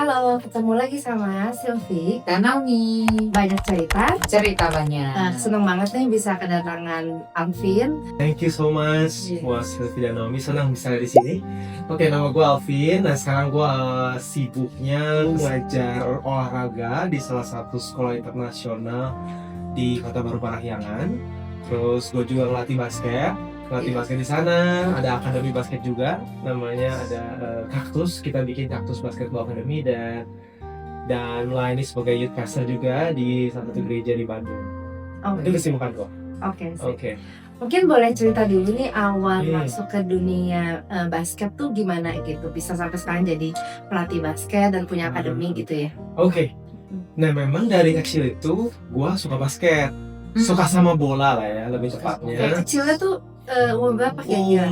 Halo, ketemu lagi sama Sylvie. Dan Naomi, Banyak cerita banyak. seneng banget nih bisa kedatangan Alvin. Thank you so much Yes. buat Sylvie dan Naomi, senang bisa ada di sini. Oke, nama gue Alvin. Nah, sekarang gue sibuknya ngajar olahraga di salah satu sekolah internasional di Kota Baru Parahyangan. Terus gue juga ngelatih basket di sana. Ada akademi basket juga, namanya ada Kaktus. Kita bikin Kaktus Basketball Academy dan melayani sebagai youth pastor juga di salah satu gereja di Bandung. Itu kesibukan gue. Oke. Oke. Mungkin boleh cerita dulu nih awal Iya. masuk ke dunia basket tuh gimana gitu. Bisa sampai sekarang jadi pelatih basket dan punya akademi gitu ya. Oke. Nah, memang dari kecil itu gua suka basket. Suka sama bola lah ya, lebih Kayak tepatnya. kecilnya tuh umur berapa kira-kira?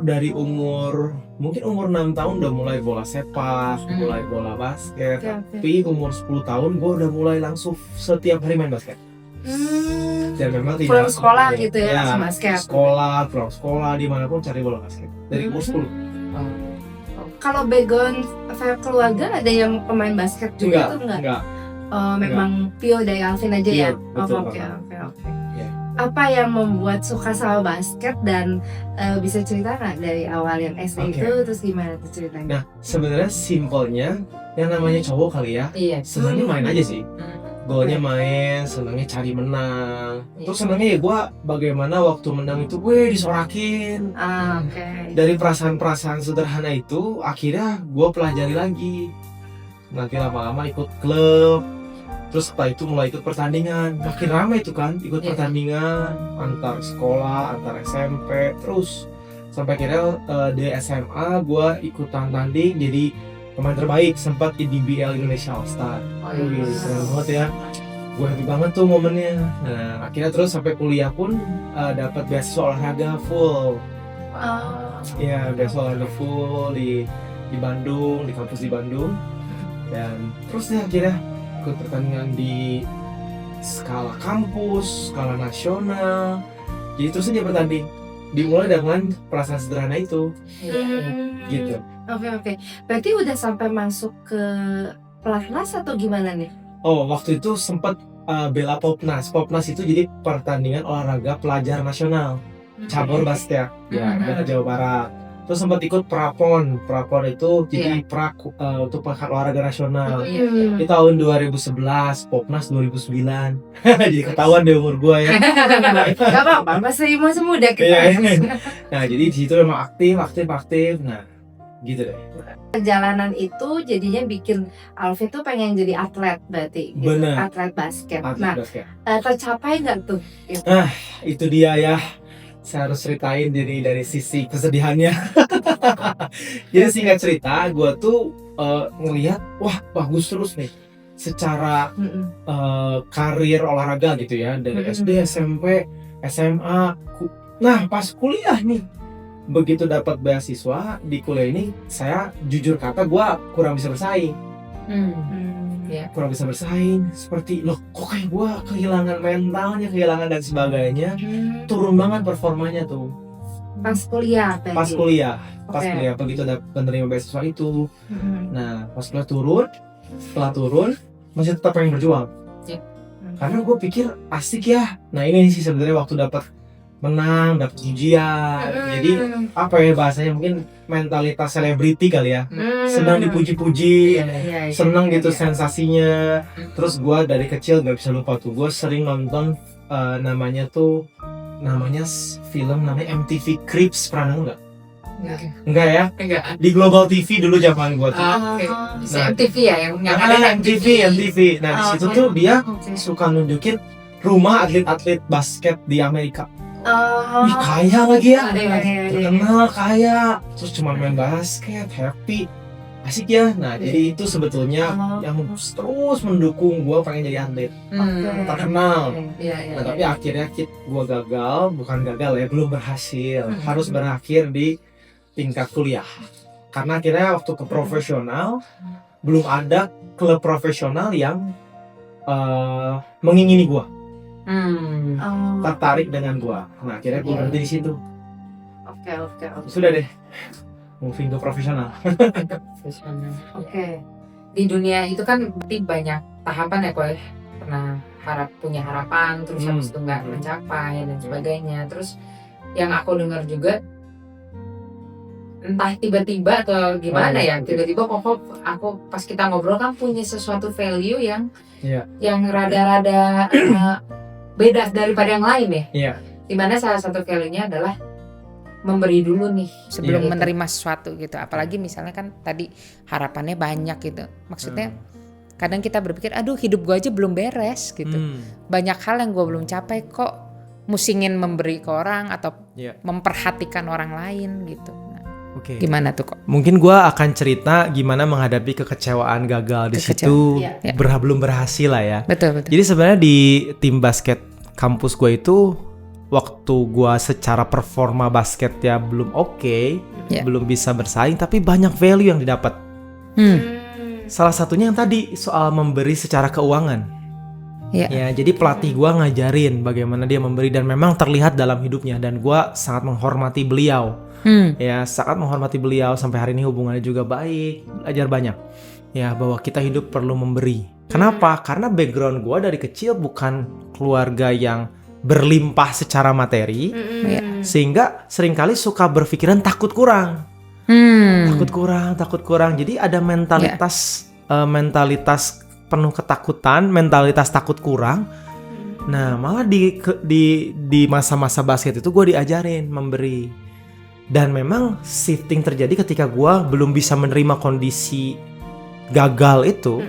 Dari umur mungkin umur 6 tahun udah mulai bola sepak, mulai bola basket. Oke. Tapi umur 10 tahun gua udah mulai langsung setiap hari main basket. Dan memang Pulang tidak sekolah gitu ya, langsung basket. pulang sekolah dimanapun cari bola basket. Dari umur 10. Kalau background keluarga ada yang pemain basket juga tuh enggak? Enggak. Memang pure dari Alvin aja ya? Pure, betul Oke. Iya. Apa yang membuat suka sama basket dan bisa cerita nggak dari awal yang SD Oke. itu terus gimana tuh ceritanya? Nah, sebenarnya simpelnya yang namanya cowok kali ya, Iya. senangnya main aja sih. Golnya main, senangnya cari menang. Terus senangnya ya gue bagaimana waktu menang itu gue disorakin. Oke. Dari perasaan-perasaan sederhana itu akhirnya gue pelajari lagi. Nanti lama-lama ikut klub. Terus setelah itu mulai ikut pertandingan. Makin ramai itu kan ikut Iya. pertandingan antar sekolah, antar SMP. Terus sampai akhirnya di SMA gue ikutan tanding jadi pemain terbaik, sempat di DBL Indonesia All Star. Wih, keren banget ya. Gue happy banget tuh momennya. Nah, akhirnya terus sampai kuliah pun dapat beasiswa olahraga full. Ya, beasiswa olahraga full di Bandung, di kampus di Bandung. Dan terus ya akhirnya ikut pertandingan di skala kampus, skala nasional. Jadi terus aja bertanding. Dimulai dengan perasaan sederhana itu, gitu. Oke. Berarti udah sampai masuk ke pelatnas atau gimana nih? Oh, waktu itu sempat bela Popnas. Popnas itu jadi pertandingan olahraga pelajar nasional, cabur basket, ya, dari Jawa Barat. Terus sempat ikut Prapon. Prapon itu jadi untuk pekan olahraga nasional. Di tahun 2011, Popnas 2009. Jadi ketahuan deh umur gua ya. Gak apa-apa, masih muda kita. Iya. Nah, jadi di situ memang aktif. Nah, gitu deh. Perjalanan itu jadinya bikin Alvin tuh pengen jadi atlet berarti gitu. Bener. Atlet basket. Atlet Nah, basket. tercapai nggak tuh? Itu dia ya. Saya harus ceritain dari sisi kesedihannya. Jadi singkat cerita, gue tuh ngelihat, wah bagus terus nih secara karir olahraga gitu ya, dari SD, SMP, SMA. Nah, pas kuliah nih, begitu dapat beasiswa di kuliah ini, saya jujur kata gue kurang bisa bersaing. Kurang bisa bersaing, seperti loh kok kayak gue kehilangan mentalnya, kehilangan dan sebagainya, turun banget performanya tuh Pas kuliah berarti? pas kuliah Oke. begitu ada penerima beasiswa itu. Nah, pas kuliah setelah turun masih tetap pengen berjuang karena gue pikir asik ya. Nah, ini sih sebenarnya waktu dapat menang, dapat ujian, jadi apa ya bahasanya, mungkin mentalitas selebriti kali ya, senang dipuji-puji, senang gitu sensasinya. Terus gue dari kecil gak bisa lupa tuh, gue sering nonton namanya film namanya MTV Cribs, pernah nonton nggak? Enggak ya? Enggak. Di Global TV dulu zaman gue tuh. Oke. Nah, MTV ya yang ada MTV. Nah, di situ tuh dia suka nunjukin rumah atlet-atlet basket di Amerika. Ih, kaya lagi ya, terkenal kaya, terus cuma main basket, happy, asik ya. Nah, jadi itu sebetulnya yang terus mendukung gue pengen jadi atlet terkenal. Nah, tapi akhirnya gue belum berhasil, harus berakhir di tingkat kuliah. Karena akhirnya waktu ke profesional, belum ada klub profesional yang mengingini gue, tertarik dengan gue. Nah, akhirnya gue berhenti di situ. Oke. Sudah deh, moving ke profesional. Oke. di dunia itu kan berarti banyak tahapan ya kok ya. Pernah punya harapan terus habis itu nggak mencapai dan sebagainya. Terus yang aku dengar juga entah tiba-tiba atau gimana ya, tiba-tiba kok aku pas kita ngobrol kan punya sesuatu value yang rada-rada beda daripada yang lain ya. Iya. Dimana salah satu value-nya adalah memberi dulu nih sebelum menerima sesuatu gitu. Apalagi misalnya kan tadi harapannya banyak gitu. Maksudnya kadang kita berpikir, aduh hidup gue aja belum beres gitu. Banyak hal yang gue belum capai, kok musingin memberi ke orang atau memperhatikan orang lain gitu. Oke. Gimana tuh kok? Mungkin gue akan cerita gimana menghadapi kekecewaan gagal di situ belum berhasil lah ya. Betul. Jadi sebenarnya di tim basket kampus gue itu waktu gue secara performa basket ya belum belum bisa bersaing, tapi banyak value yang didapat. Salah satunya yang tadi soal memberi secara keuangan. Ya, jadi pelatih gue ngajarin bagaimana dia memberi dan memang terlihat dalam hidupnya dan gue sangat menghormati beliau. Ya, sangat menghormati beliau sampai hari ini hubungannya juga baik, belajar banyak. Ya, bahwa kita hidup perlu memberi. Kenapa? Karena background gue dari kecil bukan keluarga yang berlimpah secara materi, sehingga seringkali suka berpikiran takut kurang. Takut kurang. Jadi ada mentalitas penuh ketakutan, mentalitas takut kurang. Nah, malah di masa-masa basket itu gue diajarin memberi. Dan memang shifting terjadi ketika gue belum bisa menerima kondisi gagal itu.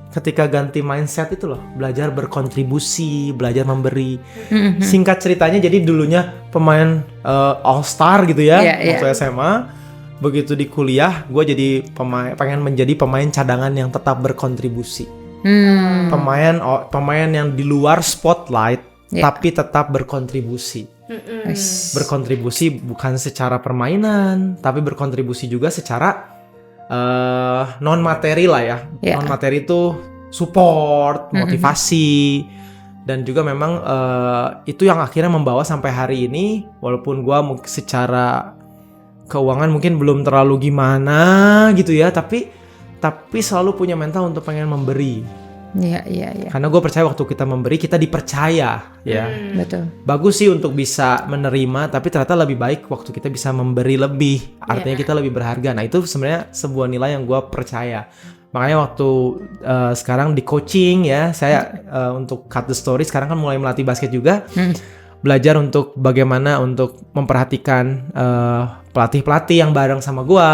Ketika ganti mindset itu loh, belajar berkontribusi, belajar memberi. Singkat ceritanya, jadi dulunya pemain all star gitu ya, waktu SMA. Begitu di kuliah, gue jadi pengen menjadi pemain cadangan yang tetap berkontribusi. Pemain yang di luar spotlight, tapi tetap berkontribusi. Berkontribusi bukan secara permainan, tapi berkontribusi juga secara non materi lah ya. Non materi itu support, motivasi, dan juga memang itu yang akhirnya membawa sampai hari ini. Walaupun gue secara keuangan mungkin belum terlalu gimana gitu ya, tapi selalu punya mental untuk pengen memberi. Iya. Karena gue percaya waktu kita memberi, kita dipercaya ya. Betul. Bagus sih untuk bisa menerima, tapi ternyata lebih baik waktu kita bisa memberi lebih. Artinya kita lebih berharga. Nah, itu sebenarnya sebuah nilai yang gue percaya. Makanya waktu sekarang di coaching ya, saya untuk cut the story sekarang kan mulai melatih basket juga. Belajar untuk bagaimana untuk memperhatikan pelatih-pelatih yang bareng sama gue,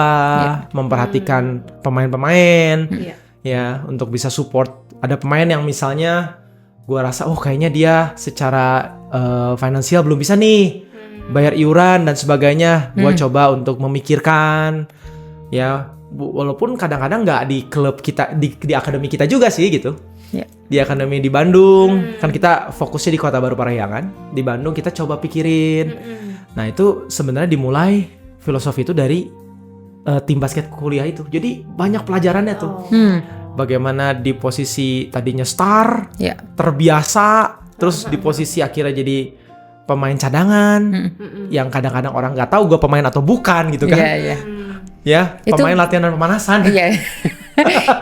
memperhatikan pemain-pemain, ya, untuk bisa support. Ada pemain yang misalnya gue rasa kayaknya dia secara finansial belum bisa nih bayar iuran dan sebagainya. Gue coba untuk memikirkan, ya, walaupun kadang-kadang nggak di klub kita, di akademi kita juga sih gitu. Di akademi di Bandung, kan kita fokusnya di Kota Baru Parahyangan. Di Bandung kita coba pikirin. Nah, itu sebenarnya dimulai filosofi itu dari tim basket kuliah itu. Jadi banyak pelajarannya tuh. Bagaimana di posisi tadinya star, terbiasa, terus di posisi akhirnya jadi pemain cadangan, yang kadang-kadang orang nggak tahu gue pemain atau bukan gitu kan. Ya, pemain latihan dan pemanasan.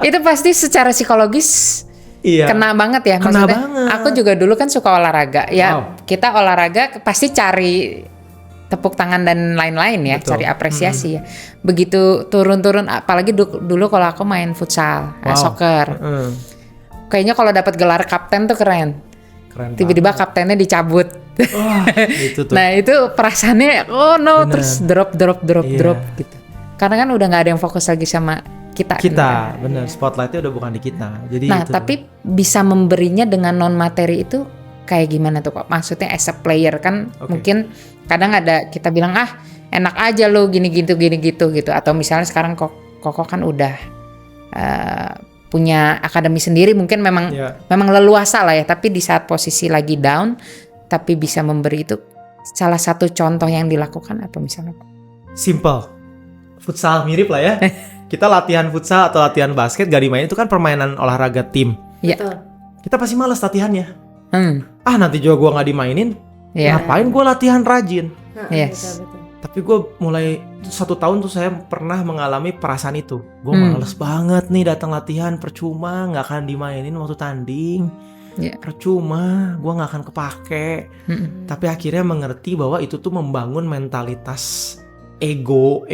Itu pasti secara psikologis kena banget ya. Kena maksudnya. banget. Aku juga dulu kan suka olahraga. Ya, kita olahraga pasti cari tepuk tangan dan lain-lain ya. Betul. Cari apresiasi ya. Begitu turun-turun, apalagi dulu kalau aku main futsal, soccer. Kayaknya kalau dapat gelar kapten tuh keren. Tiba-tiba kaptennya dicabut. Itu tuh. Nah, itu perasaannya terus drop gitu. Karena kan udah nggak ada yang fokus lagi sama kita. Bener, spotlightnya udah bukan di kita. Jadi tapi bisa memberinya dengan non materi itu kayak gimana tuh Kok? Maksudnya as a player kan mungkin kadang ada kita bilang enak aja lo gini gitu atau misalnya sekarang Koko kan udah punya akademi sendiri, mungkin memang leluasa lah ya, tapi di saat posisi lagi down tapi bisa memberi, itu salah satu contoh yang dilakukan apa misalnya? Simple, futsal mirip lah ya. Kita latihan futsal atau latihan basket gak dimainin, itu kan permainan olahraga tim. Kita pasti malas latihannya. Nanti juga gue gak dimainin, ngapain gue latihan rajin. Tapi gue mulai 1 tahun tuh saya pernah mengalami perasaan itu. Gue males banget nih datang latihan, percuma, nggak akan dimainin waktu tanding. Percuma, gue nggak akan kepake. Tapi akhirnya mengerti bahwa itu tuh membangun mentalitas ego,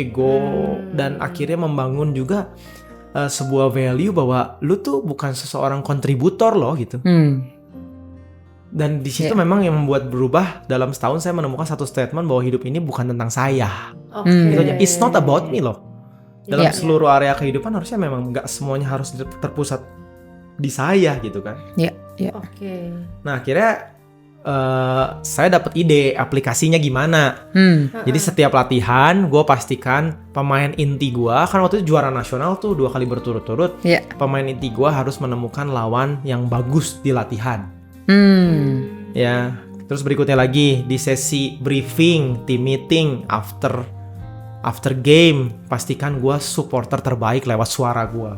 dan akhirnya membangun juga sebuah value bahwa lu tuh bukan seseorang kontributor loh gitu. Dan di situ memang yang membuat berubah, dalam setahun saya menemukan satu statement bahwa hidup ini bukan tentang saya. Gitu aja. It's not about me loh. Dalam seluruh area kehidupan harusnya memang nggak semuanya harus terpusat di saya gitu kan. Nah akhirnya saya dapat ide aplikasinya gimana. Jadi setiap latihan gue pastikan pemain inti gue, kan waktu itu juara nasional tuh 2 kali berturut-turut. Pemain inti gue harus menemukan lawan yang bagus di latihan. Ya, terus berikutnya lagi di sesi briefing, team meeting, after game, pastikan gue supporter terbaik lewat suara gue.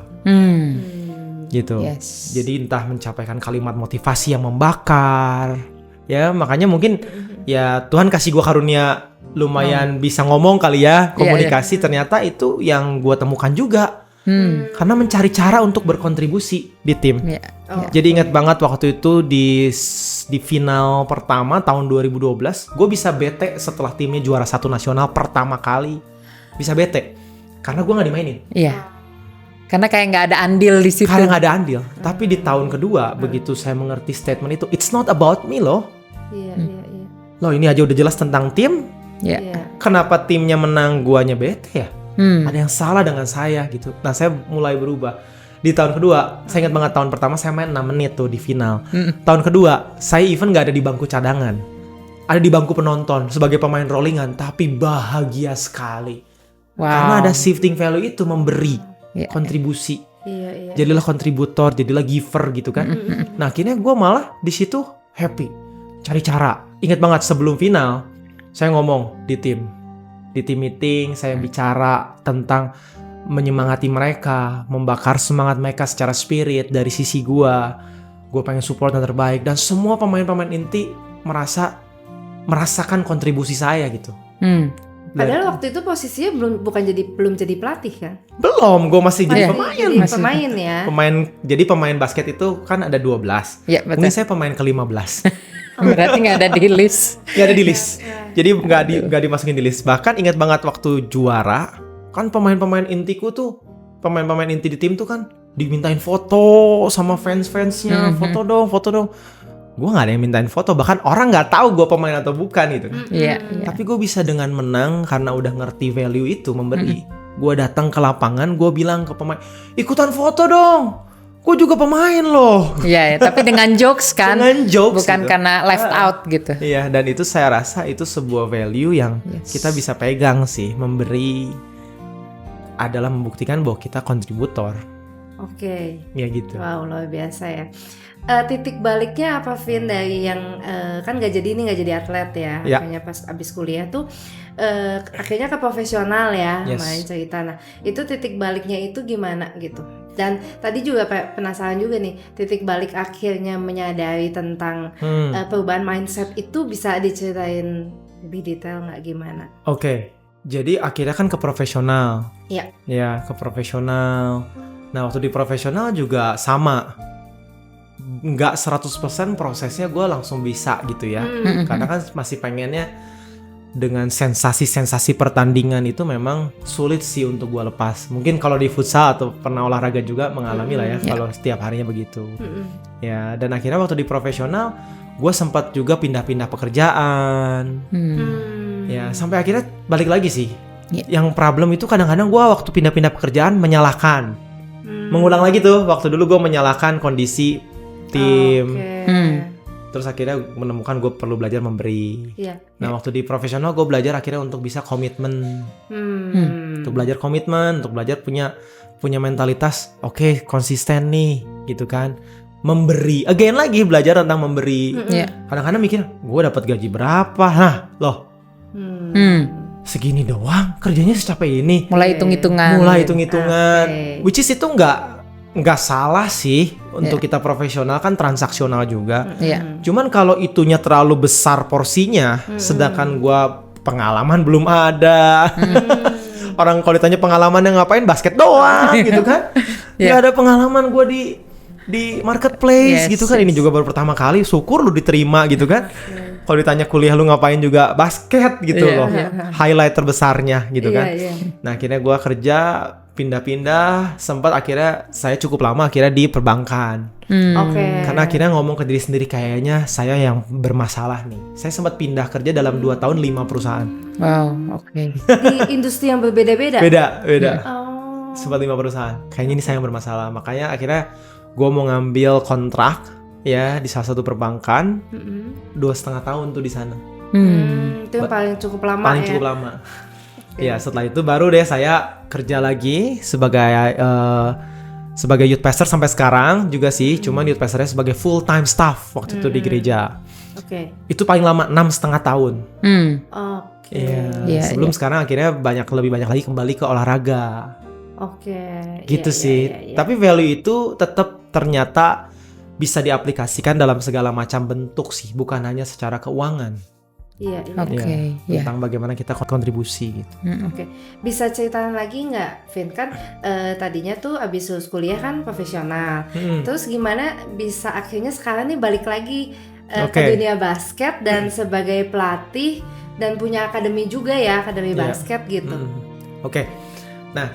Gitu. Jadi entah mencapaikan kalimat motivasi yang membakar. Ya, makanya mungkin ya Tuhan kasih gue karunia lumayan bisa ngomong kali ya, komunikasi. Ternyata itu yang gue temukan juga. Karena mencari cara untuk berkontribusi di tim. Jadi ingat banget waktu itu di final pertama tahun 2012, gue bisa bete setelah timnya juara 1 nasional pertama kali. Bisa bete karena gue nggak dimainin. Karena kayak nggak ada andil di situ. Karena nggak ada andil. Tapi di tahun kedua begitu saya mengerti statement itu, it's not about me loh. Loh ini aja udah jelas tentang tim. Kenapa timnya menang, guanya bete ya? Ada yang salah dengan saya gitu. Nah saya mulai berubah. Di tahun kedua, saya ingat banget tahun pertama saya main 6 menit tuh di final. Tahun kedua, saya even gak ada di bangku cadangan. Ada di bangku penonton sebagai pemain rollingan. Tapi bahagia sekali. Karena ada shifting value itu memberi kontribusi. Jadilah kontributor, jadilah giver gitu kan. Nah akhirnya gue malah di situ happy. Cari cara. Ingat banget sebelum final, saya ngomong di tim meeting, saya bicara tentang menyemangati mereka, membakar semangat mereka secara spirit dari sisi gue pengen support yang terbaik, dan semua pemain-pemain inti merasakan kontribusi saya gitu. Padahal waktu itu posisinya belum jadi pelatih kan? Belum, gue masih jadi pemain. Pemain ya. Jadi pemain basket itu kan ada 12. Mungkin saya pemain ke-15. Berarti nggak ada di list. Nggak ada di list. Jadi nggak dimasukin di list. Bahkan ingat banget waktu juara, kan pemain-pemain intiku tuh, pemain-pemain inti di tim tuh kan dimintain foto sama fans-fansnya, foto dong. Gue nggak ada yang mintain foto, bahkan orang nggak tahu gue pemain atau bukan gitu. Tapi gue bisa dengan menang karena udah ngerti value itu memberi. Gue datang ke lapangan, gue bilang ke pemain, ikutan foto dong. Gue juga pemain loh. Tapi dengan jokes kan. Dengan jokes bukan gitu. karena left out gitu. Iya, dan itu saya rasa itu sebuah value yang kita bisa pegang sih. Memberi adalah membuktikan bahwa kita kontributor. Ya gitu. Wow, luar biasa ya. Titik baliknya apa, Vin, dari yang kan nggak jadi atlet ya. Akhirnya pas abis kuliah tuh akhirnya ke profesional ya, main cerita. Nah itu titik baliknya itu gimana gitu. Dan tadi juga penasaran juga nih, titik balik akhirnya menyadari tentang perubahan mindset itu bisa diceritain lebih detail nggak gimana? Jadi akhirnya kan ke profesional. Ya, ke profesional. Nah waktu di profesional juga sama. Nggak 100% prosesnya gue langsung bisa gitu ya. Karena kan masih pengennya dengan sensasi-sensasi pertandingan itu memang sulit sih untuk gue lepas. Mungkin kalau di futsal atau pernah olahraga juga mengalami lah ya, kalau setiap harinya begitu. Ya, dan akhirnya waktu di profesional gue sempat juga pindah-pindah pekerjaan. Ya, sampai akhirnya balik lagi sih. Yang problem itu kadang-kadang gue waktu pindah-pindah pekerjaan menyalahkan. Mengulang lagi tuh, waktu dulu gue menyalahkan kondisi tim. Terus akhirnya menemukan gue perlu belajar memberi. Nah waktu di profesional gue belajar akhirnya untuk bisa komitmen. Untuk belajar komitmen, untuk belajar punya mentalitas konsisten nih gitu kan. Memberi, again lagi belajar tentang memberi. Kadang-kadang mikir gue dapat gaji berapa, segini doang, kerjanya secapek ini. Mulai hitung-hitungan. Which is itu nggak salah sih untuk kita profesional, kan transaksional juga. Cuman kalau itunya terlalu besar porsinya, sedangkan gue pengalaman belum ada. Orang kalau ditanya pengalamannya ngapain, basket doang gitu kan. Gak ada pengalaman gue di marketplace gitu kan. Ini juga baru pertama kali, syukur lu diterima gitu kan. Kalau ditanya kuliah lu ngapain juga basket gitu loh. Highlight terbesarnya gitu kan. Nah akhirnya gue kerja pindah-pindah, sempat akhirnya saya cukup lama akhirnya di perbankan. Karena akhirnya ngomong ke diri sendiri, kayaknya saya yang bermasalah nih. Saya sempat pindah kerja dalam 2 tahun 5 perusahaan. Wow, Di industri yang berbeda-beda? Beda. Sempat 5 perusahaan. Kayaknya ini saya yang bermasalah. Makanya akhirnya gue mau ngambil kontrak ya di salah satu perbankan. 2,5 tahun tuh di sana. Itu yang paling cukup lama cukup lama. Ya setelah itu baru deh saya kerja lagi sebagai youth pastor sampai sekarang juga sih. Cuman youth pastornya sebagai full time staff waktu itu di gereja. Itu paling lama 6,5 tahun. Sebelum sekarang akhirnya lebih banyak lagi kembali ke olahraga. Gitu sih. Tapi value itu tetap ternyata bisa diaplikasikan dalam segala macam bentuk sih, bukan hanya secara keuangan. Tentang bagaimana kita kontribusi gitu. Bisa ceritain lagi nggak, Vin? Kan tadinya tuh abis lulus kuliah kan profesional. Terus gimana bisa akhirnya sekarang nih balik lagi ke dunia basket dan sebagai pelatih dan punya akademi juga ya, akademi basket gitu. Nah,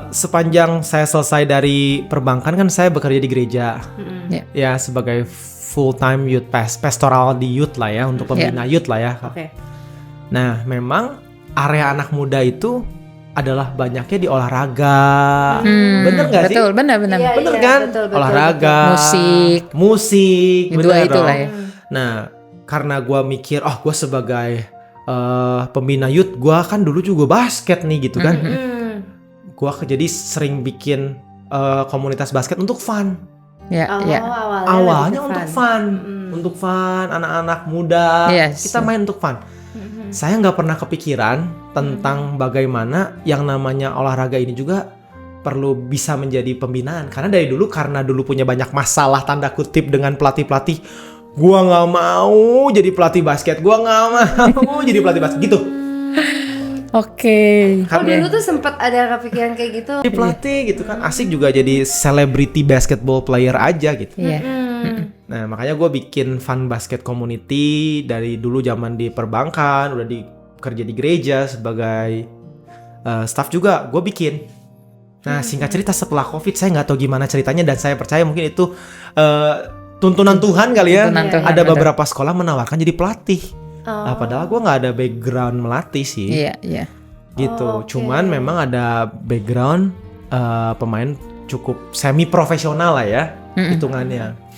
sepanjang saya selesai dari perbankan kan saya bekerja di gereja. Ya sebagai full time youth pastoral di youth lah ya, untuk pembina youth lah ya. Nah, memang area anak muda itu adalah banyaknya di olahraga. Bener nggak sih? Bener. Bener kan? Betul, olahraga, musik, bener dong. Ya. Nah, karena gue mikir, gue sebagai pembina youth, gue kan dulu juga basket nih gitu kan. Gue jadi sering bikin komunitas basket untuk fun. Awalnya untuk fun, anak-anak muda, kita main untuk fun. Saya nggak pernah kepikiran tentang bagaimana yang namanya olahraga ini juga perlu bisa menjadi pembinaan. Karena karena dulu punya banyak masalah tanda kutip dengan pelatih-pelatih, gua nggak mau jadi pelatih basket, gua nggak mau jadi pelatih basket gitu. Dulu tuh sempat ada kepikiran kayak gitu. Jadi pelatih gitu kan, asik juga jadi celebrity basketball player aja gitu. Nah makanya gue bikin fun basket community dari dulu zaman di perbankan, udah kerja di gereja sebagai staff juga gue bikin. Nah singkat cerita setelah COVID saya nggak tahu gimana ceritanya, dan saya percaya mungkin itu tuntunan Tuhan kali ya. Ada beberapa sekolah menawarkan jadi pelatih. Padahal gue nggak ada background melatih sih. Gitu. Cuman memang ada background pemain cukup semi profesional lah ya hitungannya.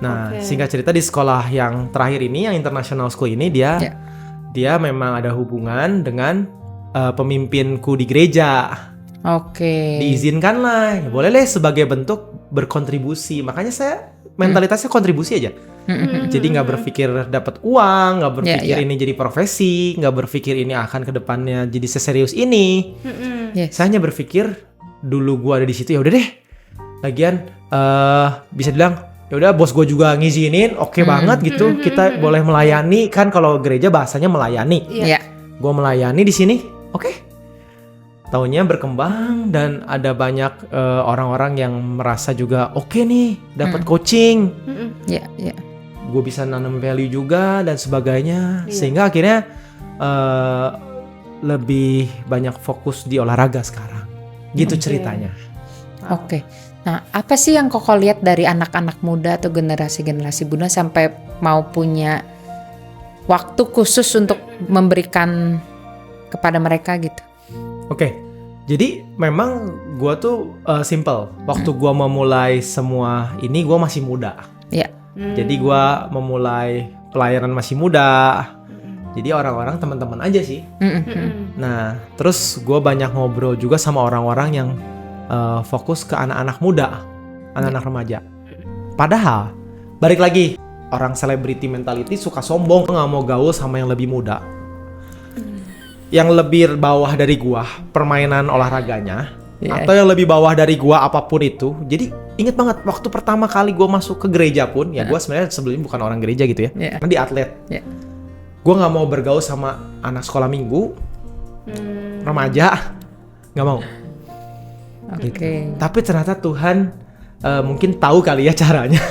Nah singkat cerita di sekolah yang terakhir ini, yang international school ini, dia memang ada hubungan dengan pemimpinku di gereja. Diizinkan lah, ya boleh deh sebagai bentuk berkontribusi. Makanya saya mentalitasnya kontribusi aja. Jadi nggak berpikir dapat uang, nggak berpikir ini jadi profesi, nggak berpikir ini akan kedepannya jadi seserius ini. Saya hanya berpikir dulu gue ada di situ, ya udah deh. Lagian bisa bilang ya udah bos gue juga ngizinin, oke banget gitu. Kita boleh melayani, kan kalau gereja bahasanya melayani. Gue melayani di sini, oke. Tahunnya berkembang dan ada banyak orang-orang yang merasa juga oke nih dapat coaching. Gue bisa nanam value juga dan sebagainya, sehingga akhirnya lebih banyak fokus di olahraga sekarang. Gitu ceritanya. Nah, apa sih yang Koko lihat dari anak-anak muda atau generasi-generasi muda sampai mau punya waktu khusus untuk memberikan kepada mereka gitu? Jadi memang gue tuh simple. Waktu gue memulai semua ini, gue masih muda. Jadi gue memulai pelayanan masih muda. Jadi orang-orang teman-teman aja sih. Nah, terus gue banyak ngobrol juga sama orang-orang yang fokus ke anak-anak muda, anak-anak remaja. Padahal, balik lagi, orang celebrity mentality suka sombong, nggak mau gaul sama yang lebih muda. Yang lebih bawah dari gue permainan olahraganya. Atau yang lebih bawah dari gua apapun itu. Jadi inget banget waktu pertama kali gua masuk ke gereja pun, ya gua sebenarnya sebelumnya bukan orang gereja gitu ya, karena di atlet. gue nggak mau bergaul sama anak sekolah minggu, remaja, nggak mau. Oke. Tapi ternyata Tuhan mungkin tahu kali ya caranya.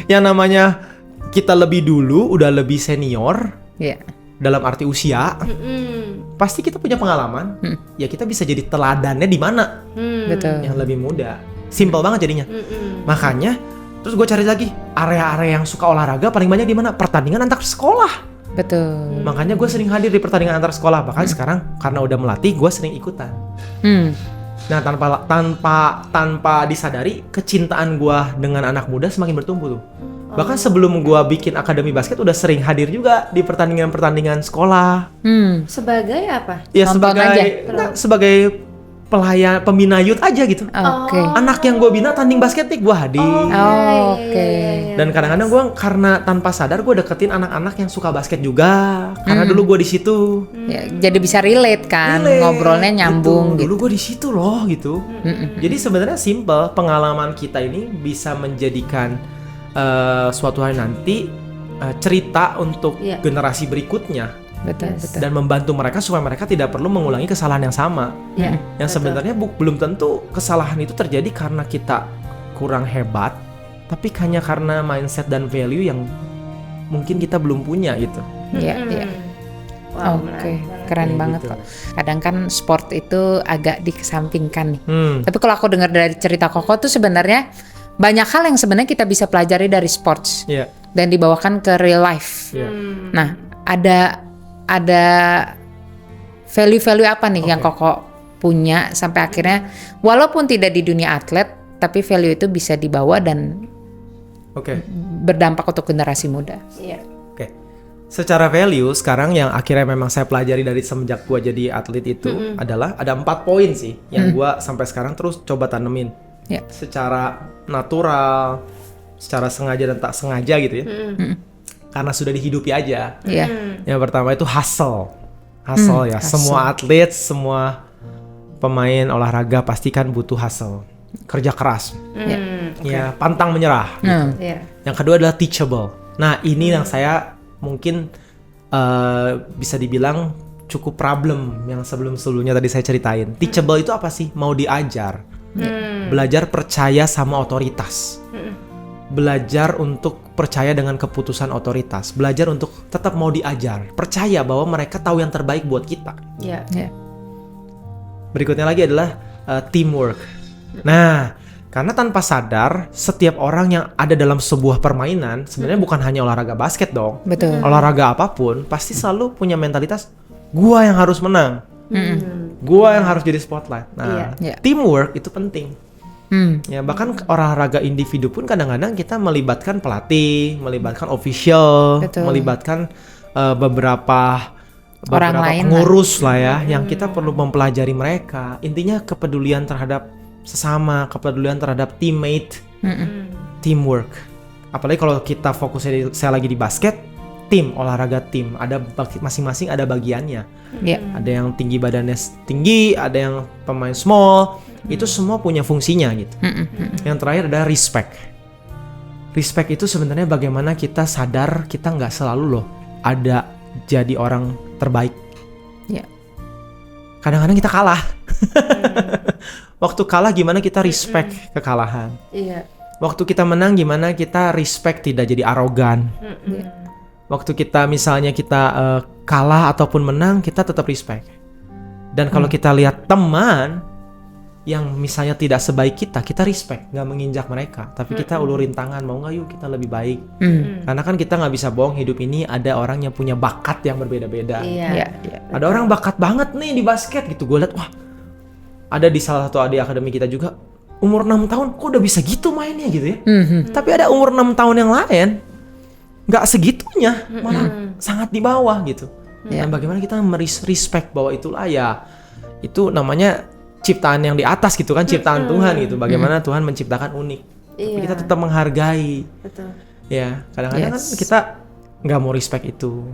Yang namanya kita lebih dulu, udah lebih senior, dalam arti usia, pasti kita punya pengalaman. Ya kita bisa jadi teladannya di mana? Betul. Yang lebih muda. Simple banget jadinya. Makanya terus gue cari lagi area-area yang suka olahraga paling banyak di mana? Pertandingan antar sekolah. Betul. Makanya gue sering hadir di pertandingan antar sekolah. Bahkan sekarang karena udah melatih, gue sering ikutan. Nah tanpa disadari, kecintaan gue dengan anak muda semakin bertumbuh tuh. Bahkan sebelum gue bikin akademi basket udah sering hadir juga di pertandingan-pertandingan sekolah. Sebagai apa? Ya Nonton sebagai pelayan, pembina youth aja gitu. Oke. Anak yang gue bina tanding basket nih gue hadir. Oke. Dan kadang-kadang gue karena tanpa sadar gue deketin anak-anak yang suka basket juga. Karena dulu gue di situ. Ya, jadi bisa relate kan, ngobrolnya nyambung gitu. gitu. Dulu gue di situ loh gitu. Jadi sebenarnya simple, pengalaman kita ini bisa menjadikan suatu hari nanti cerita untuk generasi berikutnya. Betul. Dan membantu mereka supaya mereka tidak perlu mengulangi kesalahan yang sama. Yang sebenarnya belum tentu kesalahan itu terjadi karena kita kurang hebat, tapi hanya karena mindset dan value yang mungkin kita belum punya gitu. Iya. Wow, Oke, keren banget gitu. kok. Kadang kan sport itu agak dikesampingkan nih. Tapi kalau aku dengar dari cerita Koko tuh sebenarnya banyak hal yang sebenarnya kita bisa pelajari dari sports dan dibawakan ke real life. Nah, ada value-value apa nih yang Koko punya sampai akhirnya walaupun tidak di dunia atlet, tapi value itu bisa dibawa dan berdampak untuk generasi muda. Secara value sekarang yang akhirnya memang saya pelajari dari semenjak gua jadi atlet itu adalah ada 4 poin sih yang gua sampai sekarang terus coba tanemin. Secara natural, secara sengaja dan tak sengaja gitu ya. Karena sudah dihidupi aja. Yang pertama itu hustle ya. Hustle. Semua atlet, semua pemain olahraga pasti kan butuh hustle, kerja keras, ya pantang menyerah. Gitu. Yang kedua adalah teachable. Nah ini yang saya mungkin bisa dibilang cukup problem yang sebelumnya tadi saya ceritain. Teachable itu apa sih? Mau diajar. Belajar percaya sama otoritas, belajar untuk percaya dengan keputusan otoritas, belajar untuk tetap mau diajar, percaya bahwa mereka tahu yang terbaik buat kita. Berikutnya lagi adalah teamwork. Nah, karena tanpa sadar setiap orang yang ada dalam sebuah permainan sebenarnya bukan hanya olahraga basket dong. Betul. Olahraga apapun pasti selalu punya mentalitas gua yang harus menang. Gua yang harus jadi spotlight. Nah, teamwork itu penting. Ya bahkan olahraga individu pun kadang-kadang kita melibatkan pelatih, melibatkan official, melibatkan beberapa pengurus lah ya, yang kita perlu mempelajari mereka. Intinya kepedulian terhadap sesama, kepedulian terhadap teammate, teamwork. Apalagi kalau kita fokusnya saya lagi di basket, tim, olahraga tim, ada masing-masing ada bagiannya. Ada yang tinggi badannya tinggi, ada yang pemain small, itu semua punya fungsinya gitu. Yang terakhir adalah respect. Respect itu sebenarnya bagaimana kita sadar kita nggak selalu loh ada jadi orang terbaik. Kadang-kadang kita kalah. Waktu kalah gimana kita respect kekalahan. Waktu kita menang gimana kita respect tidak jadi arogan. Waktu kita misalnya kita kalah ataupun menang, kita tetap respect. Dan kalau kita lihat teman yang misalnya tidak sebaik kita respect, nggak menginjak mereka. Tapi kita ulurin tangan, mau nggak yuk kita lebih baik. Karena kan kita nggak bisa bohong, hidup ini ada orang yang punya bakat yang berbeda-beda. Ada orang bakat banget nih di basket gitu. Gue lihat, wah ada di salah satu adik akademi kita juga, umur 6 tahun kok udah bisa gitu mainnya gitu ya. Tapi ada umur 6 tahun yang lain nggak segitunya, malah sangat di bawah gitu. Dan bagaimana kita respect bahwa itulah ya, itu namanya ciptaan yang di atas gitu kan, ciptaan Tuhan gitu. Bagaimana Tuhan menciptakan unik, tapi kita tetap menghargai. Ya kadang-kadang kan kita nggak mau respect itu,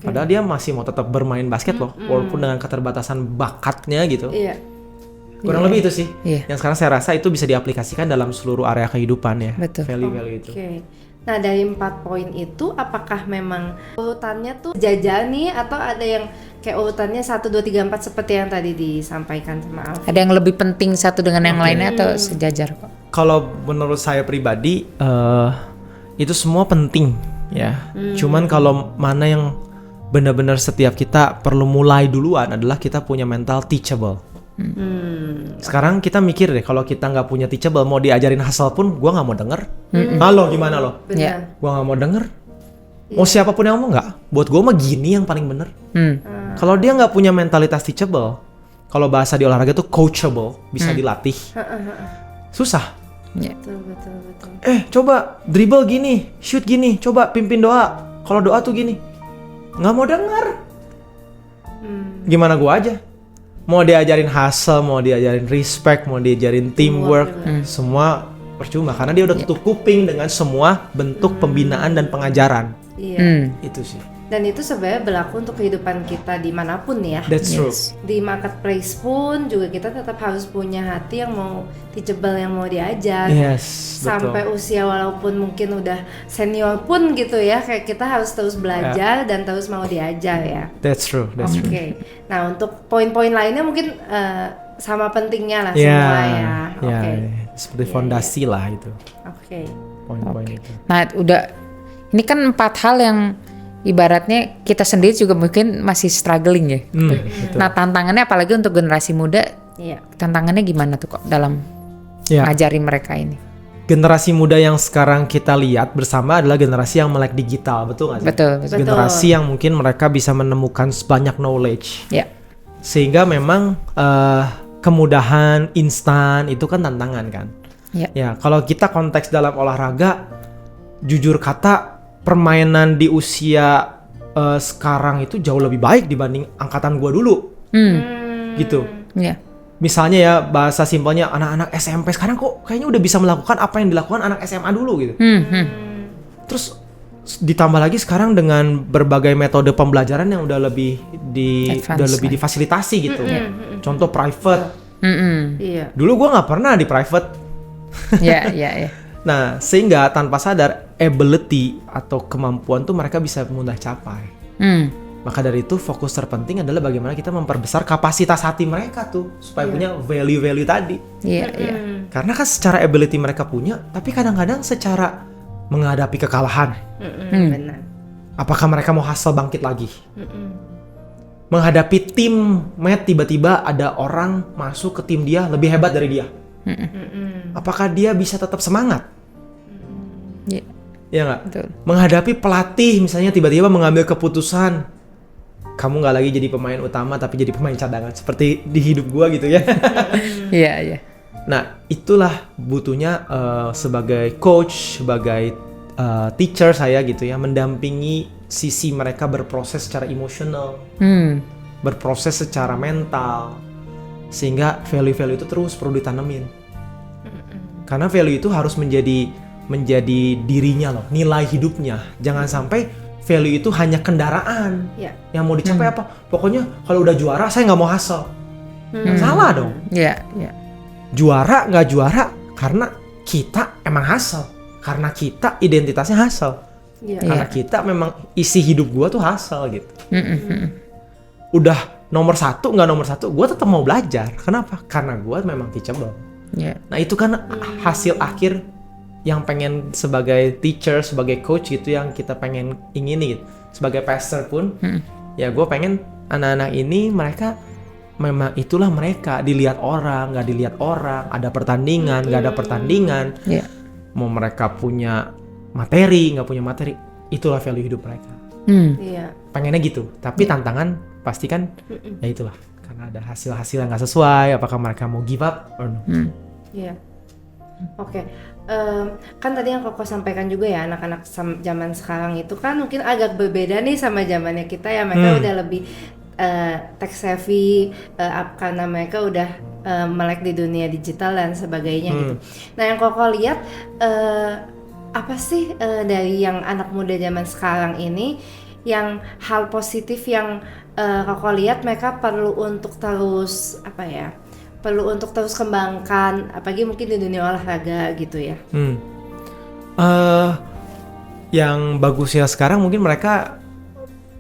padahal dia masih mau tetap bermain basket loh, walaupun dengan keterbatasan bakatnya gitu. Kurang lebih itu sih yang sekarang saya rasa itu bisa diaplikasikan dalam seluruh area kehidupan ya. Value-value itu. Nah dari 4 poin itu apakah memang urutannya tuh jajan nih atau ada yang kayak urutannya 1, 2, 3, 4 seperti yang tadi disampaikan sama Alvin? Ada yang lebih penting satu dengan yang lainnya atau sejajar kok? Kalau menurut saya pribadi itu semua penting ya. Cuman kalau mana yang benar-benar setiap kita perlu mulai duluan adalah kita punya mental teachable. Sekarang kita mikir deh, kalau kita nggak punya teachable, mau diajarin hustle pun gue nggak mau denger. Halo gimana lo? Gue nggak mau denger. Mau siapapun yang ngomong nggak, buat gue mah gini yang paling bener. Kalau dia nggak punya mentalitas teachable, kalau bahasa di olahraga tuh coachable, bisa dilatih. Susah. Betul. Coba dribble gini, shoot gini, coba pimpin doa. Kalau doa tuh gini, nggak mau denger. Gimana gue aja? Mau diajarin hustle, mau diajarin respect, mau diajarin teamwork, semua percuma karena dia udah tutup kuping dengan semua bentuk pembinaan dan pengajaran. Iya. Itu sih. Dan itu sebenarnya berlaku untuk kehidupan kita dimanapun ya. That's true. Di marketplace pun juga kita tetap harus punya hati yang mau teachable, yang mau diajar. Yes, sampai betul. usia walaupun mungkin udah senior pun gitu ya, kayak kita harus terus belajar dan terus mau diajar ya. That's true. Oke. Nah untuk poin-poin lainnya mungkin sama pentingnya lah semua ya. Oke. Seperti fondasi lah itu. Oke. Poin-poin itu. Nah udah, ini kan 4 hal yang ibaratnya kita sendiri juga mungkin masih struggling ya. Nah tantangannya apalagi untuk generasi muda, tantangannya gimana tuh kok dalam ngajarin mereka ini? Generasi muda yang sekarang kita lihat bersama adalah generasi yang melek digital, betul nggak sih? Betul. Generasi yang mungkin mereka bisa menemukan banyak knowledge. Sehingga memang kemudahan instan itu kan tantangan kan. Ya kalau kita konteks dalam olahraga, jujur kata permainan di usia sekarang itu jauh lebih baik dibanding angkatan gua dulu. Gitu. Misalnya ya bahasa simpelnya anak-anak SMP sekarang kok kayaknya udah bisa melakukan apa yang dilakukan anak SMA dulu gitu. Terus ditambah lagi sekarang dengan berbagai metode pembelajaran yang udah lebih difasilitasi gitu. Contoh private. Dulu gua nggak pernah di private. Nah, sehingga tanpa sadar ability atau kemampuan tuh mereka bisa mudah capai. Maka dari itu fokus terpenting adalah bagaimana kita memperbesar kapasitas hati mereka tuh supaya punya value-value tadi. Karena kan secara ability mereka punya, tapi kadang-kadang secara menghadapi kekalahan. Benar. Apakah mereka mau hustle bangkit lagi? Menghadapi tim mate tiba-tiba ada orang masuk ke tim dia lebih hebat dari dia. Apakah dia bisa tetap semangat? Ya nggak? Menghadapi pelatih misalnya tiba-tiba mengambil keputusan kamu nggak lagi jadi pemain utama tapi jadi pemain cadangan seperti di hidup gua gitu ya. Nah itulah butuhnya sebagai coach, sebagai teacher saya gitu ya, mendampingi sisi mereka berproses secara emosional, berproses secara mental, sehingga value-value itu terus perlu ditanemin. Karena value itu harus menjadi dirinya loh, nilai hidupnya. Jangan sampai value itu hanya kendaraan yang mau dicapai apa. Pokoknya kalau udah juara saya nggak mau hustle. Salah dong. Juara nggak juara karena kita emang hustle. Karena kita identitasnya hustle. Karena kita memang isi hidup gua tuh hustle gitu. Udah nomor 1 nggak nomor 1, gua tetap mau belajar. Kenapa? Karena gua memang teachable. Nah itu kan hasil akhir yang pengen sebagai teacher, sebagai coach gitu yang kita pengen ingini gitu. Sebagai pastor pun ya gue pengen anak-anak ini mereka memang itulah mereka, dilihat orang, gak dilihat orang, ada pertandingan, gak ada pertandingan, mau mereka punya materi, gak punya materi, itulah value hidup mereka. Pengennya gitu, tapi tantangan pasti kan ya itulah, karena ada hasil-hasil yang gak sesuai, apakah mereka mau give up or no. Oke. Kan tadi yang Koko sampaikan juga ya, anak-anak zaman sekarang itu kan mungkin agak berbeda nih sama zamannya kita ya, mereka udah lebih tech savvy, karena mereka udah melek di dunia digital dan sebagainya gitu. Nah yang Koko lihat apa sih dari yang anak muda zaman sekarang ini yang hal positif yang Koko lihat mereka perlu untuk terus perlu untuk terus kembangkan, apalagi mungkin di dunia olahraga gitu ya. yang bagusnya sekarang mungkin mereka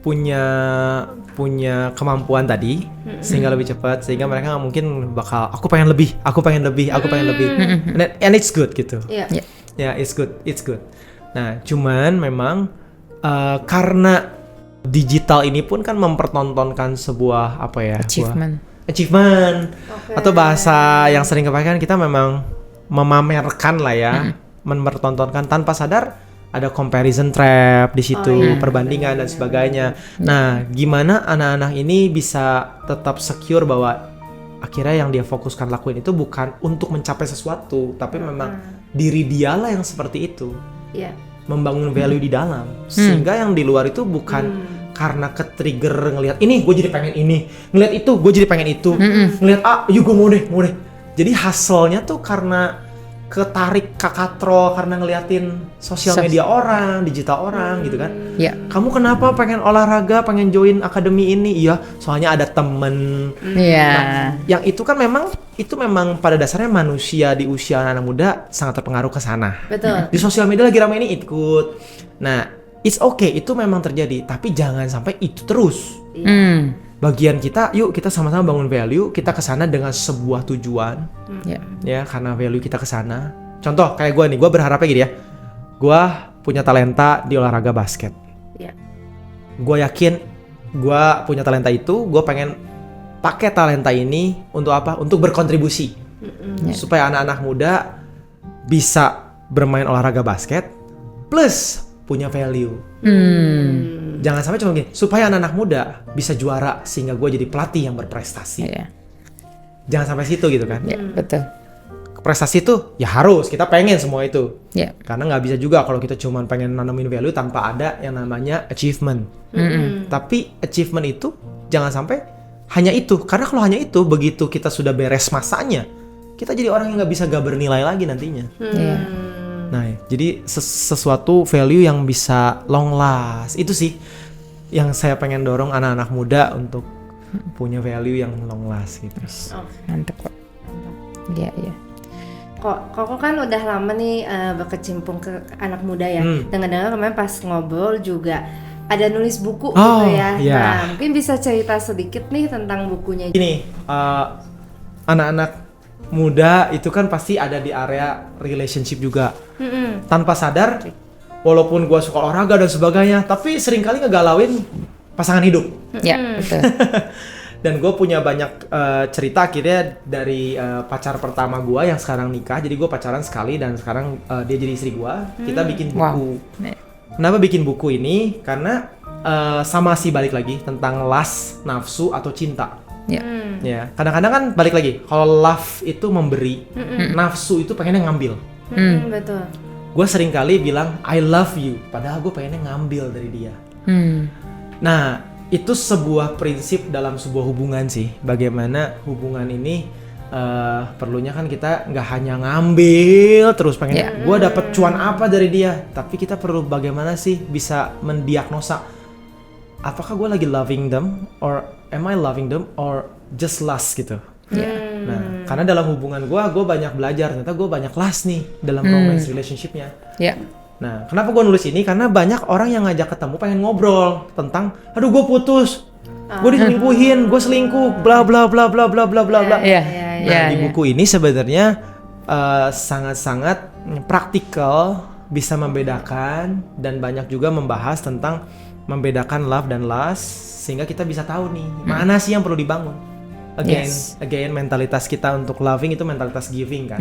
punya kemampuan tadi sehingga lebih cepat, sehingga mereka mungkin bakal aku pengen lebih and it's good gitu. It's good. Nah cuman memang karena digital ini pun kan mempertontonkan sebuah achievement atau bahasa yang sering kepakai kan, kita memang memamerkan lah ya, mempertontonkan tanpa sadar. Ada comparison trap di situ, perbandingan dan sebagainya. Nah, gimana anak-anak ini bisa tetap secure bahwa akhirnya yang dia fokuskan lakuin itu bukan untuk mencapai sesuatu, tapi memang diri dialah yang seperti itu. Membangun value di dalam, sehingga yang di luar itu bukan karena ke-trigger ngelihat ini gue jadi pengen ini, ngelihat itu gue jadi pengen itu, ngelihat yuk gue mau deh. Jadi hustle-nya tuh karena ketarik kakatro karena ngeliatin sosial media orang, digital orang gitu kan. Kamu kenapa pengen olahraga, pengen join akademi ini? Iya, soalnya ada temen. Nah, yang itu kan memang pada dasarnya manusia di usia anak muda sangat terpengaruh ke sana. Betul. Di sosial media lagi ramai ini ikut. Nah, it's okay, itu memang terjadi, tapi jangan sampai itu terus. Bagian kita, yuk kita sama-sama bangun value, kita kesana dengan sebuah tujuan, ya karena value kita kesana. Contoh kayak gue nih, gue berharapnya gini ya, gue punya talenta di olahraga basket. Gue yakin gue punya talenta itu, gue pengen pakai talenta ini untuk apa? Untuk berkontribusi, supaya anak-anak muda bisa bermain olahraga basket plus punya value. Jangan sampai cuma gini, supaya anak-anak muda bisa juara sehingga gue jadi pelatih yang berprestasi. Jangan sampai situ gitu kan. Betul. Prestasi itu ya harus, kita pengen semua itu. Karena nggak bisa juga kalau kita cuma pengen nanamin value tanpa ada yang namanya achievement. Tapi achievement itu jangan sampai hanya itu. Karena kalau hanya itu, begitu kita sudah beres masanya, kita jadi orang yang nggak bisa gak bernilai lagi nantinya. Nah, jadi sesuatu value yang bisa long last. Itu sih yang saya pengen dorong anak-anak muda untuk punya value yang long last gitu. Mantap kok. Iya. Kok kan udah lama nih berkecimpung ke anak muda ya. Dengar-dengar kemarin pas ngobrol juga ada nulis buku gitu ya. Nah, mungkin bisa cerita sedikit nih tentang bukunya. Ini anak-anak muda itu kan pasti ada di area relationship juga. Tanpa sadar, walaupun gue suka olahraga dan sebagainya, tapi seringkali ngegalauin pasangan hidup. Betul. Dan gue punya banyak cerita akhirnya dari pacar pertama gue yang sekarang nikah. Jadi gue pacaran sekali dan sekarang dia jadi istri gue. Kita bikin buku. Kenapa bikin buku ini? Karena sama sih balik lagi tentang lust, nafsu atau cinta. Ya, kadang-kadang kan balik lagi. Kalau love itu memberi, nafsu itu pengennya ngambil. Betul. Gue sering kali bilang I love you, padahal gue pengennya ngambil dari dia. Nah, itu sebuah prinsip dalam sebuah hubungan sih. Bagaimana hubungan ini perlunya kan kita nggak hanya ngambil terus pengen gue dapet cuan apa dari dia, tapi kita perlu bagaimana sih bisa mendiagnosa apakah gue lagi loving them or am I loving them or just lust gitu. Nah, karena dalam hubungan gue banyak belajar, ternyata gue banyak lust nih dalam romance relationship-nya. Nah, kenapa gue nulis ini? Karena banyak orang yang ngajak ketemu pengen ngobrol tentang, aduh gue putus, gue diselingkuhin, gue selingkuh, bla bla bla bla bla bla bla bla. Nah, di buku ini sebenarnya sangat-sangat praktikal, bisa membedakan dan banyak juga membahas tentang membedakan love dan lust, sehingga kita bisa tahu nih mana sih yang perlu dibangun. Again, mentalitas kita untuk loving itu mentalitas giving kan.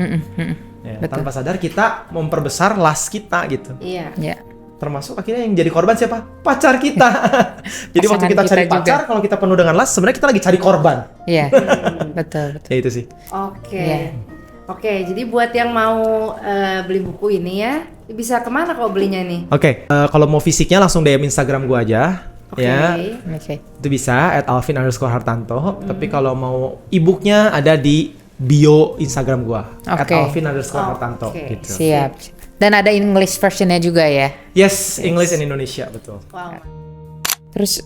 Tanpa sadar kita memperbesar lust kita gitu. Termasuk akhirnya yang jadi korban siapa? Pacar kita. Jadi waktu kita cari pacar, kalau kita penuh dengan lust, sebenarnya kita lagi cari korban. Betul. Ya itu sih. Oke, jadi buat yang mau beli buku ini ya, bisa kemana kok belinya nih? Kalau mau fisiknya langsung DM Instagram gua aja. Itu bisa @alvin_hartanto. Tapi kalau mau e-booknya ada di bio Instagram gua @alvin_hartanto gitu. Siap. Dan ada English versionnya juga ya? Yes, English and Indonesia, betul. Terus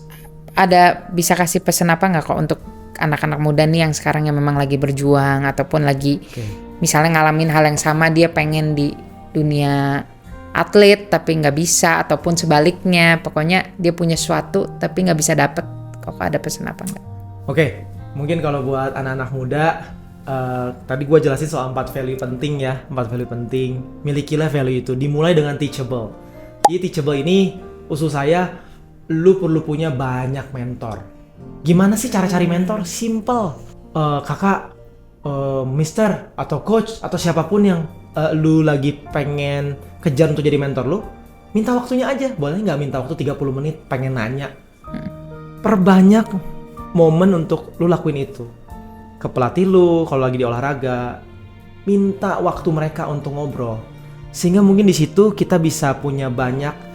ada bisa kasih pesan apa nggak kok untuk anak-anak muda nih yang sekarang yang memang lagi berjuang ataupun lagi misalnya ngalamin hal yang sama, dia pengen di dunia atlet tapi nggak bisa, ataupun sebaliknya, pokoknya dia punya sesuatu tapi nggak bisa dapet. Kok ada pesan apa enggak? Oke, mungkin kalau buat anak-anak muda, tadi gue jelasin soal 4 value penting ya, 4 value penting. Milikilah value itu, dimulai dengan teachable. Jadi teachable ini usul saya, lu perlu punya banyak mentor. Gimana sih cara cari mentor? Simple, kakak, mister, atau coach, atau siapapun yang lu lagi pengen kejar untuk jadi mentor lu, minta waktunya aja. Boleh nggak minta waktu 30 menit, pengen nanya. Perbanyak momen untuk lu lakuin itu. Ke pelatih lu, kalau lagi di olahraga, minta waktu mereka untuk ngobrol. Sehingga mungkin di situ kita bisa punya banyak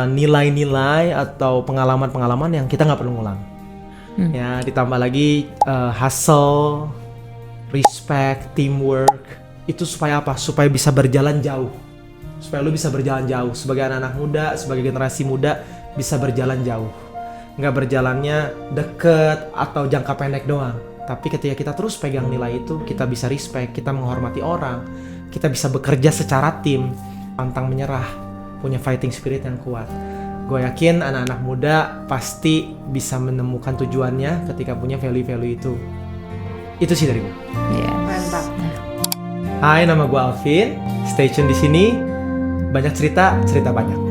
nilai-nilai atau pengalaman-pengalaman yang kita nggak perlu ngulang. Ya, ditambah lagi hustle, respect, teamwork. Itu supaya apa? Supaya bisa berjalan jauh. Supaya lu bisa berjalan jauh. Sebagai anak-anak muda, sebagai generasi muda, bisa berjalan jauh. Nggak berjalannya deket atau jangka pendek doang. Tapi ketika kita terus pegang nilai itu, kita bisa respect, kita menghormati orang, kita bisa bekerja secara tim, pantang menyerah, punya fighting spirit yang kuat. Gue yakin anak-anak muda pasti bisa menemukan tujuannya ketika punya value-value itu. Itu sih dari gue. Iya. Mantap. Hai, nama gue Alvin. Stay tune di sini. Banyak cerita banyak.